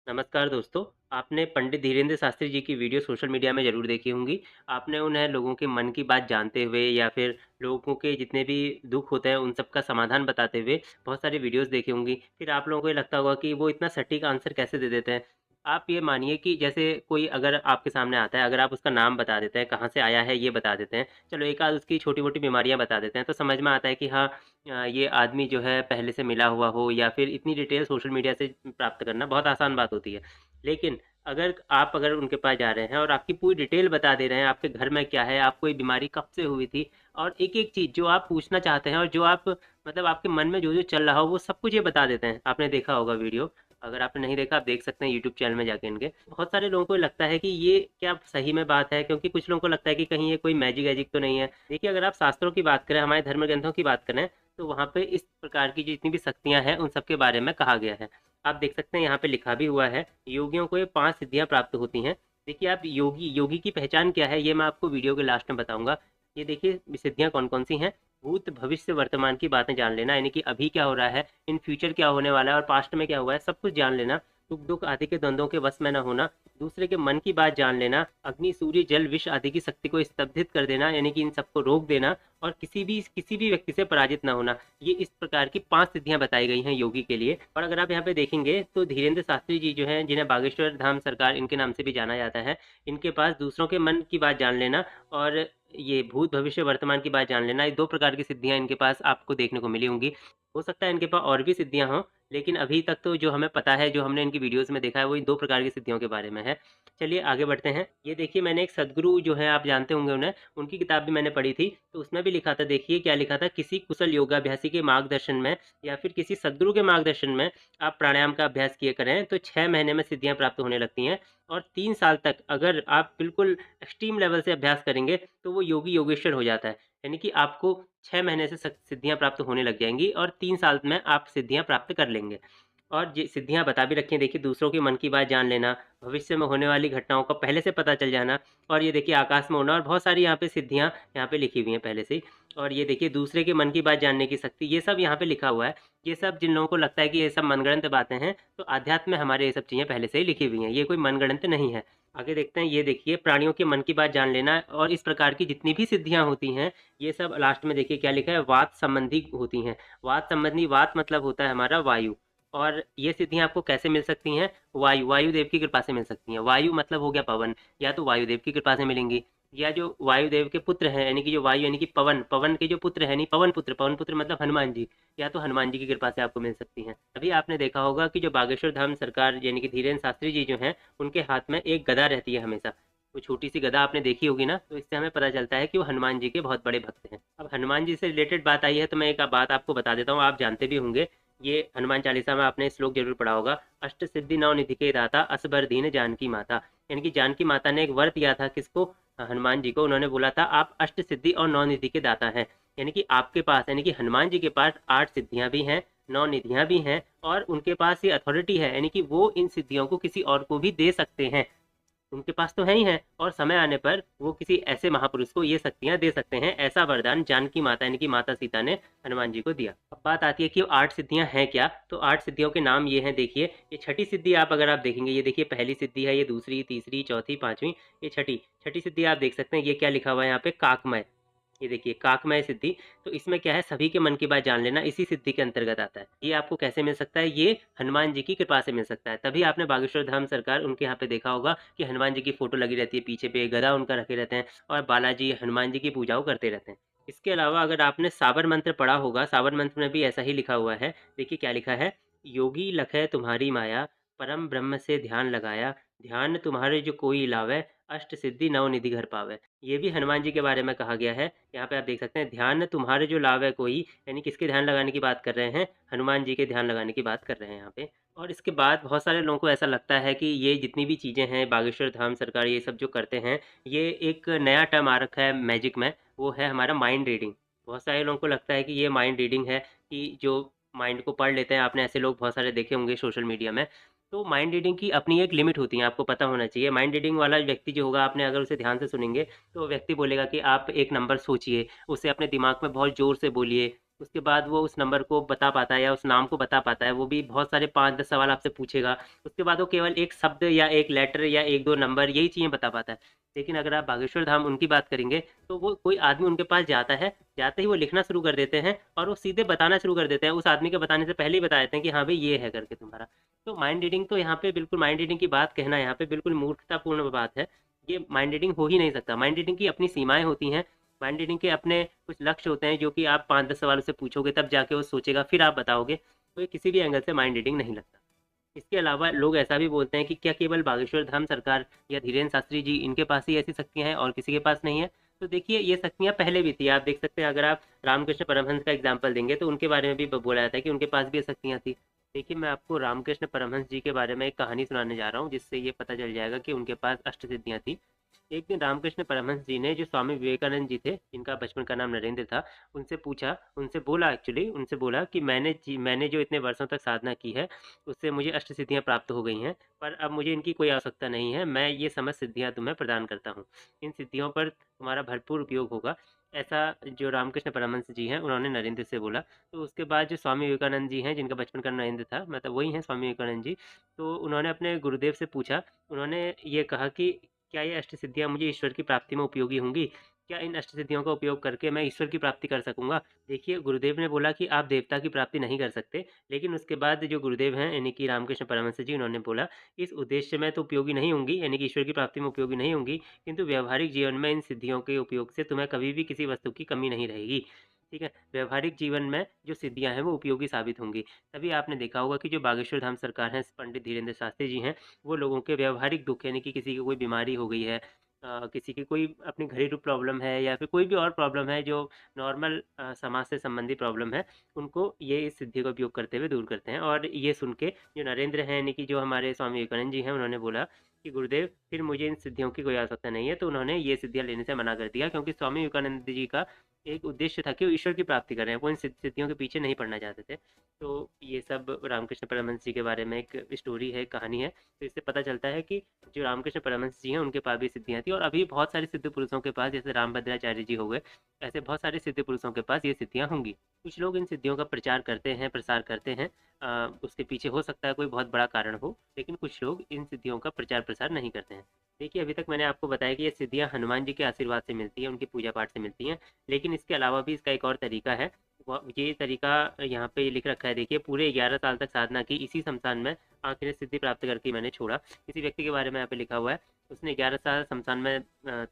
नमस्कार दोस्तों, आपने पंडित धीरेंद्र शास्त्री जी की वीडियो सोशल मीडिया में ज़रूर देखी होंगी। आपने उन्हें लोगों के मन की बात जानते हुए या फिर लोगों के जितने भी दुःख होते हैं, उन सब का समाधान बताते हुए बहुत सारी वीडियोज़ देखी होंगी। फिर आप लोगों को ये लगता होगा कि वो इतना सटीक आंसर कैसे दे देते हैं। आप ये मानिए कि जैसे कोई अगर आपके सामने आता है, अगर आप उसका नाम बता देते हैं, कहाँ से आया है ये बता देते हैं, चलो एक आध उसकी छोटी-मोटी बीमारियाँ बता देते हैं, तो समझ में आता है कि हाँ ये आदमी जो है पहले से मिला हुआ हो या फिर इतनी डिटेल सोशल मीडिया से प्राप्त करना बहुत आसान बात होती है। लेकिन अगर उनके पास जा रहे हैं और आपकी पूरी डिटेल बता दे रहे हैं, आपके घर में क्या है, आपको ये बीमारी कब से हुई थी और एक-एक चीज़ जो आप पूछना चाहते हैं और जो आप मतलब आपके मन में जो-जो चल रहा हो, वो सब कुछ ये बता देते हैं। आपने देखा होगा वीडियो, अगर आपने नहीं देखा, आप देख सकते हैं यूट्यूब चैनल में जाके इनके। बहुत सारे लोगों को लगता है कि ये क्या सही में बात है, क्योंकि कुछ लोगों को लगता है कि कहीं ये कोई मैजिक-वैजिक तो नहीं है। देखिए, अगर आप शास्त्रों की बात करें, हमारे धर्म ग्रंथों की बात करें, तो वहाँ पे इस प्रकार की जितनी भी शक्तियाँ हैं, उन सब के बारे में कहा गया है। आप देख सकते हैं यहाँ पे लिखा भी हुआ है, योगियों को ये 5 सिद्धियाँ प्राप्त होती हैं। देखिए आप योगी की पहचान क्या है, ये मैं आपको वीडियो के लास्ट में बताऊँगा। ये देखिए सिद्धियाँ कौन-कौन सी हैं, भूत, भविष्य, वर्तमान की बातें जान लेना, यानी कि अभी क्या हो रहा है, इन फ्यूचर क्या होने वाला है और पास्ट में क्या हुआ है, सब कुछ जान लेना। सुख-दुःख आदि के द्वंद्वों के वश में ना होना, दूसरे के मन की बात जान लेना, अग्नि, सूर्य, जल, विष आदि की शक्ति को स्तंभित कर देना, यानी कि इन सबको रोक देना और किसी भी व्यक्ति से पराजित ना होना। ये इस प्रकार की 5 सिद्धियाँ बताई गई हैं योगी के लिए। और अगर आप यहाँ पे देखेंगे तो धीरेंद्र शास्त्री जी जो हैं, जिन्हें बागेश्वर धाम सरकार इनके नाम से भी जाना जाता है, इनके पास दूसरों के मन की बात जान लेना और ये भूत, भविष्य, वर्तमान की बात जान लेना, ये 2 प्रकार की सिद्धियाँ इनके पास आपको देखने को मिली होंगी। हो सकता है इनके पास और भी सिद्धियाँ हों, लेकिन अभी तक तो जो हमें पता है, जो हमने इनकी वीडियोज़ में देखा है, वो इन 2 प्रकार की सिद्धियों के बारे में है। चलिए आगे बढ़ते हैं। ये देखिए मैंने एक सद्गुरु जो है, आप जानते होंगे उन्हें, उनकी किताब भी मैंने पढ़ी थी, तो उसमें भी लिखा था, देखिए क्या लिखा था, किसी कुशल योगाभ्यासी के मार्गदर्शन में या फिर किसी सद्गुरु के मार्गदर्शन में आप प्राणायाम का अभ्यास किया करें, तो 6 महीने में सिद्धियाँ प्राप्त होने लगती हैं और 3 साल तक अगर आप बिल्कुल एक्सट्रीम लेवल से अभ्यास करेंगे, तो वो योगी योगेश्वर हो जाता है। यानी कि आपको 6 महीने से सिद्धियाँ प्राप्त होने लग जाएँगी और 3 साल में आप सिद्धियाँ प्राप्त कर लेंगे। और ये सिद्धियाँ बता भी रखी हैं, देखिए दूसरों के मन की बात जान लेना, भविष्य में होने वाली घटनाओं का पहले से पता चल जाना और ये देखिए आकाश में उड़ना और बहुत सारी यहाँ पे सिद्धियाँ यहाँ पे लिखी हुई हैं पहले से ही। और ये देखिए दूसरे के मन की बात जानने की शक्ति, ये सब यहाँ पे लिखा हुआ है। ये सब जिन लोगों को लगता है कि ये सब मनगढ़ंत बातें हैं, तो अध्यात्म में हमारे ये सब चीज़ें पहले से ही लिखी हुई हैं, ये कोई मनगढ़ंत नहीं है। आगे देखते हैं, ये देखिए प्राणियों के मन की बात जान लेना और इस प्रकार की जितनी भी सिद्धियाँ होती हैं, ये सब लास्ट में देखिए क्या लिखा है, वात संबंधी होती हैं। वात संबंधी, वात मतलब होता है हमारा वायु। और ये सिद्धियाँ आपको कैसे मिल सकती हैं? वायुदेव की कृपा से मिल सकती हैं। वायु मतलब हो गया पवन, या तो वायुदेव की कृपा से मिलेंगी या जो वायुदेव के पुत्र हैं, यानी कि जो वायु यानी कि पवन, पवन के जो पुत्र हैं, नहीं पवन पुत्र मतलब हनुमान जी, या तो हनुमान जी की कृपा से आपको मिल सकती हैं। अभी आपने देखा होगा कि जो बागेश्वर धाम सरकार यानी कि धीरेन्द्र शास्त्री जी जो हैं, उनके हाथ में एक गदा रहती है हमेशा। वो छोटी-सी गदा आपने देखी होगी ना, तो इससे हमें पता चलता है कि वो हनुमान जी के बहुत बड़े भक्त हैं। अब हनुमान जी से रिलेटेड बात आई है, तो मैं एक बात आपको बता देता हूँ, आप जानते भी होंगे। ये हनुमान चालीसा में आपने श्लोक जरूर पढ़ा होगा, अष्ट सिद्धि नौ निधि के दाता असबर दीन जानकी माता। यानी कि जानकी माता ने एक वर दिया था किसको, हनुमान जी को। उन्होंने बोला था आप अष्ट सिद्धि और नौ निधि के दाता हैं, यानी कि आपके पास, यानी कि हनुमान जी के पास 8 सिद्धियां भी हैं, 9 निधियां भी हैं और उनके पास ये अथॉरिटी है, यानी कि वो इन सिद्धियों को किसी और को भी दे सकते हैं। उनके पास तो है ही है और समय आने पर वो किसी ऐसे महापुरुष को ये शक्तियां दे सकते हैं। ऐसा वरदान जानकी माता यानी कि माता सीता ने हनुमान जी को दिया। अब बात आती है कि वो 8 सिद्धियां हैं क्या, तो 8 सिद्धियों के नाम ये हैं, देखिए ये छठी सिद्धि आप अगर आप देखेंगे, ये देखिए पहली सिद्धि है, ये दूसरी, तीसरी, चौथी, पांचवी, ये छठी छठी सिद्धि आप देख सकते हैं। ये क्या लिखा हुआ है यहाँ पे, काकमय। ये देखिए काकमय सिद्धि, तो इसमें क्या है, सभी के मन की बात जान लेना इसी सिद्धि के अंतर्गत आता है। ये आपको कैसे मिल सकता है, ये हनुमान जी की कृपा से मिल सकता है। तभी आपने बागेश्वर धाम सरकार उनके यहाँ पे देखा होगा कि हनुमान जी की फोटो लगी रहती है, पीछे पे गदा उनका रखे रहते हैं और बालाजी हनुमान जी की पूजाओं करते रहते हैं। इसके अलावा अगर आपने सावर मंत्र पढ़ा होगा, सावर मंत्र में भी ऐसा ही लिखा हुआ है। देखिए क्या लिखा है, योगी लखै तुम्हारी माया, परम ब्रह्म से ध्यान लगाया, ध्यान तुम्हारे जो कोई लावे, अष्ट सिद्धि नव निधि घर पावे। ये भी हनुमान जी के बारे में कहा गया है। यहाँ पे आप देख सकते हैं, ध्यान तुम्हारे जो लावे कोई, यानी किसके ध्यान लगाने की बात कर रहे हैं, हनुमान जी के ध्यान लगाने की बात कर रहे हैं यहाँ पे। और इसके बाद बहुत सारे लोगों को ऐसा लगता है कि ये जितनी भी चीज़ें हैं, बागेश्वर धाम सरकार ये सब जो करते हैं, ये एक नया टर्म आ रखा है मैजिक में, वो है हमारा माइंड रीडिंग। बहुत सारे लोगों को लगता है कि ये माइंड रीडिंग है, कि जो माइंड को पढ़ लेते हैं, आपने ऐसे लोग बहुत सारे देखे होंगे सोशल मीडिया में। तो माइंड रीडिंग की अपनी एक लिमिट होती है, आपको पता होना चाहिए। माइंड रीडिंग वाला व्यक्ति जो होगा, आपने अगर उसे ध्यान से सुनेंगे, तो व्यक्ति बोलेगा कि आप एक नंबर सोचिए, उसे अपने दिमाग में बहुत ज़ोर से बोलिए, उसके बाद वो उस नंबर को बता पाता है या उस नाम को बता पाता है। वो भी बहुत सारे 5-10 सवाल आपसे पूछेगा। उसके बाद वो केवल एक शब्द या एक लेटर या 1-2 नंबर यही चीज़ें बता पाता है। लेकिन अगर आप बागेश्वर धाम उनकी बात करेंगे, तो वो कोई आदमी उनके पास जाता है, जाते ही वो लिखना शुरू कर देते हैं और वो सीधे बताना शुरू कर देते हैं। उस आदमी के बताने से पहले ही बता देते हैं कि हाँ भाई ये है करके तुम्हारा। तो माइंड रीडिंग तो यहाँ पे बिल्कुल, माइंड रीडिंग की बात कहना यहाँ पे बिल्कुल मूर्खतापूर्ण बात है। ये माइंड रीडिंग हो ही नहीं सकता। माइंड रीडिंग की अपनी सीमाएँ होती हैं। माइंड रीडिंग के अपने कुछ लक्ष्य होते हैं जो कि आप 5-10 सवाल उससे पूछोगे तब जाके वो सोचेगा, फिर आप बताओगे। तो ये किसी भी एंगल से माइंड रीडिंग नहीं लगता। इसके अलावा लोग ऐसा भी बोलते हैं कि क्या केवल बागेश्वर धाम सरकार या धीरेन्द्र शास्त्री जी इनके पास ही ऐसी शक्तियाँ हैं और किसी के पास नहीं है? तो देखिए, ये शक्तियाँ पहले भी थी। आप देख सकते हैं, अगर आप रामकृष्ण परमहंस का एग्जाम्पल देंगे तो उनके बारे में भी बोला जाता है कि उनके पास भी ये शक्तियाँ थी। देखिए, मैं आपको रामकृष्ण परमहंस जी के बारे में एक कहानी सुनाने जा रहा हूँ, जिससे ये पता चल जाएगा कि उनके पास अष्ट सिद्धियाँ थी। एक दिन रामकृष्ण परमहंस जी ने, जो स्वामी विवेकानंद जी थे, जिनका बचपन का नाम नरेंद्र था, उनसे बोला, एक्चुअली उनसे बोला कि मैंने जो इतने वर्षों तक साधना की है, उससे मुझे अष्ट सिद्धियाँ प्राप्त हो गई हैं, पर अब मुझे इनकी कोई आवश्यकता नहीं है। मैं ये समस्त सिद्धियाँ तुम्हें प्रदान करता हूँ। इन सिद्धियों पर तुम्हारा भरपूर उपयोग होगा। ऐसा जो रामकृष्ण परमहंस जी हैं, उन्होंने नरेंद्र से बोला। तो उसके बाद जो स्वामी विवेकानंद जी हैं, जिनका बचपन का नरेंद्र था, मतलब वही हैं स्वामी विवेकानंद जी, तो उन्होंने अपने गुरुदेव से पूछा। उन्होंने ये कहा कि क्या ये अष्ट सिद्धियाँ मुझे ईश्वर की प्राप्ति में उपयोगी होंगी? क्या इन अष्ट सिद्धियों का उपयोग करके मैं ईश्वर की प्राप्ति कर सकूँगा? देखिए, गुरुदेव ने बोला कि आप देवता की प्राप्ति नहीं कर सकते, लेकिन उसके बाद जो गुरुदेव हैं, यानी कि रामकृष्ण परमहंस जी, उन्होंने बोला, इस उद्देश्य में तो उपयोगी नहीं होंगी, यानी कि ईश्वर की प्राप्ति में उपयोगी नहीं होंगी, किंतु व्यावहारिक जीवन में इन सिद्धियों के उपयोग से तुम्हें कभी भी किसी वस्तु की कमी नहीं रहेगी। ठीक है? व्यावहारिक जीवन में जो सिद्धियाँ हैं, वो उपयोगी साबित होंगी। तभी आपने देखा होगा कि जो बागेश्वर धाम सरकार हैं, पंडित धीरेन्द्र शास्त्री जी हैं, वो लोगों के व्यावहारिक दुःख, यानी कि किसी की कोई बीमारी हो गई है, किसी की कोई अपनी घरेलू प्रॉब्लम है या फिर कोई भी और प्रॉब्लम है जो नॉर्मल समाज से संबंधी प्रॉब्लम है, उनको ये इस सिद्धि का उपयोग करते हुए दूर करते हैं। और ये सुन के जो नरेंद्र हैं, यानी कि जो हमारे स्वामी विवेकानंद जी हैं, उन्होंने बोला कि गुरुदेव, फिर मुझे इन सिद्धियों की कोई आवश्यकता नहीं है। तो उन्होंने ये सिद्धियाँ लेने से मना कर दिया, क्योंकि स्वामी विवेकानंद जी का एक उद्देश्य था कि वो ईश्वर की प्राप्ति करें, वो इन सिद्धियों के पीछे नहीं पड़ना चाहते थे। तो ये सब रामकृष्ण परमहंस जी के बारे में एक स्टोरी है, कहानी है। तो इससे पता चलता है कि जो रामकृष्ण परमहंस जी हैं, उनके पास भी सिद्धियाँ थी, और अभी बहुत सारे सिद्ध पुरुषों के पास, जैसे रामभद्राचार्य जी हो गए, ऐसे बहुत सारे सिद्ध पुरुषों के पास ये सिद्धियाँ होंगी। कुछ लोग इन सिद्धियों का प्रचार करते हैं, प्रसार करते हैं। उसके पीछे हो सकता है कोई बहुत बड़ा कारण हो, लेकिन कुछ लोग इन सिद्धियों का प्रचार प्रसार नहीं करते हैं। देखिए, अभी तक मैंने आपको बताया कि ये सिद्धियाँ हनुमान जी के आशीर्वाद से मिलती हैं, उनकी पूजा पाठ से मिलती हैं। लेकिन इसके अलावा भी इसका एक और तरीका है। ये तरीका यहाँ पे लिख रखा है, देखिए, पूरे 11 साल तक साधना की इसी शमशान में, आखिर सिद्धि प्राप्त करके मैंने छोड़ा। किसी व्यक्ति के बारे में यहाँ पे लिखा हुआ है, उसने 11 साल शमशान में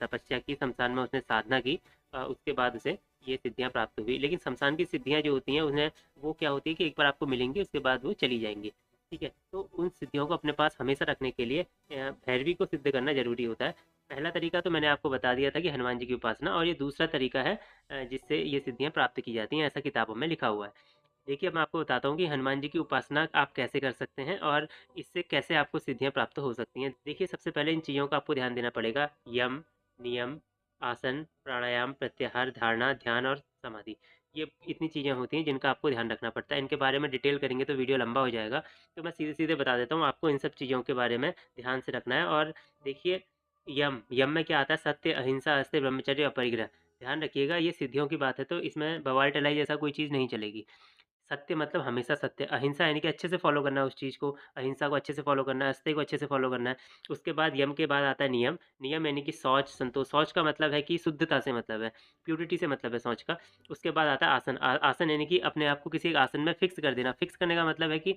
तपस्या की, शमशान में उसने साधना की, उसके बाद उसे ये सिद्धियाँ प्राप्त हुई। लेकिन शमशान की सिद्धियाँ जो होती हैं, उन्हें, वो क्या होती है कि एक बार आपको मिलेंगी, उसके बाद वो चली जाएंगी। ठीक है? तो उन सिद्धियों को अपने पास हमेशा रखने के लिए भैरवी को सिद्ध करना जरूरी होता है। पहला तरीका तो मैंने आपको बता दिया था कि हनुमान जी की उपासना, और ये दूसरा तरीका है जिससे ये सिद्धियाँ प्राप्त की जाती हैं, ऐसा किताबों में लिखा हुआ है। देखिए, अब मैं आपको बताता हूँ कि हनुमान जी की उपासना आप कैसे कर सकते हैं और इससे कैसे आपको सिद्धियाँ प्राप्त हो सकती हैं। देखिए, सबसे पहले इन चीज़ों का आपको ध्यान देना पड़ेगा। यम, नियम, आसन, प्राणायाम, प्रत्याहार, धारणा, ध्यान और समाधि। ये इतनी चीज़ें होती हैं जिनका आपको ध्यान रखना पड़ता है। इनके बारे में डिटेल करेंगे तो वीडियो लंबा हो जाएगा, तो मैं सीधे-सीधे बता देता हूँ, आपको इन सब चीज़ों के बारे में ध्यान से रखना है। और देखिए, यम में क्या आता है? सत्य, अहिंसा, अस्तेय, ब्रह्मचर्य, अपरिग्रह। ध्यान रखिएगा, ये सिद्धियों की बात है, तो इसमें बवाल टलाई जैसा कोई चीज़ नहीं चलेगी। सत्य मतलब हमेशा सत्य, अहिंसा यानी कि अच्छे से फ़ॉलो करना है उस चीज़ को, अहिंसा को अच्छे से फ़ॉलो करना है, अस्तेय को अच्छे से फ़ॉलो करना है। उसके बाद यम के बाद आता है नियम, नियम यानी कि शौच, संतोष। शौच का मतलब है कि शुद्धता से मतलब है, प्यूरिटी से मतलब है शौच का। उसके बाद आता है आसन, आसन यानी कि अपने आप को किसी एक आसन में फ़िक्स कर देना। फ़िक्स करने का मतलब है कि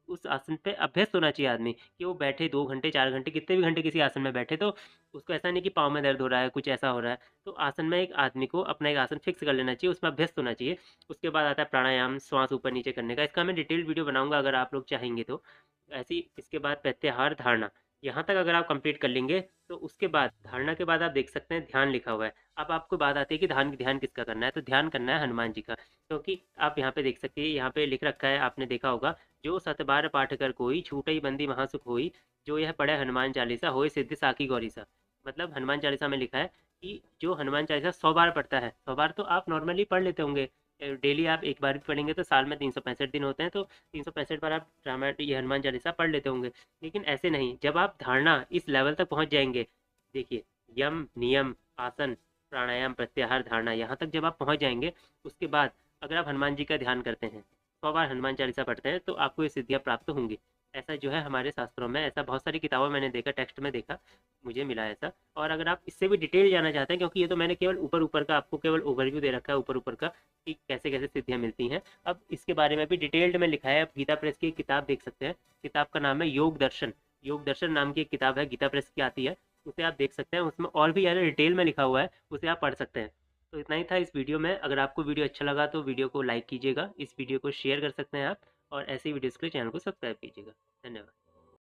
उस आसन पे अभ्यस्त होना चाहिए आदमी, कि वो बैठे 2 घंटे, 4 घंटे, कितने भी घंटे किसी आसन में बैठे, तो उसको ऐसा नहीं कि पाँव में दर्द हो रहा है, कुछ ऐसा हो रहा है। तो आसन में एक आदमी को अपना एक आसन फ़िक्स कर लेना चाहिए, उसमें अभ्यस्त होना चाहिए। उसके बाद आता है प्राणायाम, श्वास ऊपर नीचे करने का। इसका मैं डिटेल्ड वीडियो बनाऊँगा अगर आप लोग चाहेंगे तो। ऐसे ही इसके बाद प्रत्याहार, धारणा। यहाँ तक अगर आप कंप्लीट कर लेंगे, तो उसके बाद धारणा के बाद आप देख सकते हैं ध्यान लिखा हुआ है। अब आपको बात आती है कि ध्यान ध्यान किसका करना है, तो ध्यान करना है हनुमान जी का। क्योंकि आप यहाँ पे देख सकते हैं, यहाँ पे लिख रखा है, आपने देखा होगा, जो सत बार पाठ कर कोई, छूटई बंदी महासुख होई, जो यह पढ़े हनुमान चालीसा, होए सिद्धि साखी गौरीसा। मतलब हनुमान चालीसा में लिखा है कि जो हनुमान चालीसा 100 बार पढ़ता है, 100 बार तो आप नॉर्मली पढ़ लेते होंगे, डेली आप एक बार भी पढ़ेंगे तो साल में 365 दिन होते हैं, तो 365 बार आप रामायण, ये हनुमान चालीसा पढ़ लेते होंगे। लेकिन ऐसे नहीं, जब आप धारणा इस लेवल तक पहुंच जाएंगे, देखिए, यम, नियम, आसन, प्राणायाम, प्रत्याहार, धारणा, यहाँ तक जब आप पहुंच जाएंगे, उसके बाद अगर आप हनुमान जी का ध्यान करते हैं, 100 बार हनुमान चालीसा पढ़ते हैं, तो आपको ये सिद्धियाँ प्राप्त होंगी। ऐसा जो है हमारे शास्त्रों में, ऐसा बहुत सारी किताबों में मैंने देखा, टेक्स्ट में देखा, मुझे मिला ऐसा। और अगर आप इससे भी डिटेल जानना चाहते हैं, क्योंकि ये तो मैंने केवल ऊपर-ऊपर का आपको केवल ओवरव्यू दे रखा है ऊपर-ऊपर का, कि कैसे-कैसे सिद्धियाँ मिलती हैं। अब इसके बारे में भी डिटेल्ड में लिखा है, आप गीता प्रेस की एक किताब देख सकते हैं। किताब का नाम है योग दर्शन। योग दर्शन नाम की एक किताब है, गीता प्रेस की आती है, उसे आप देख सकते हैं। उसमें और भी ज़्यादा डिटेल में लिखा हुआ है, उसे आप पढ़ सकते हैं। तो इतना ही था इस वीडियो में। अगर आपको वीडियो अच्छा लगा तो वीडियो को लाइक कीजिएगा, इस वीडियो को शेयर कर सकते हैं आप, और ऐसी वीडियोज़ के लिए चैनल को सब्सक्राइब कीजिएगा। धन्यवाद।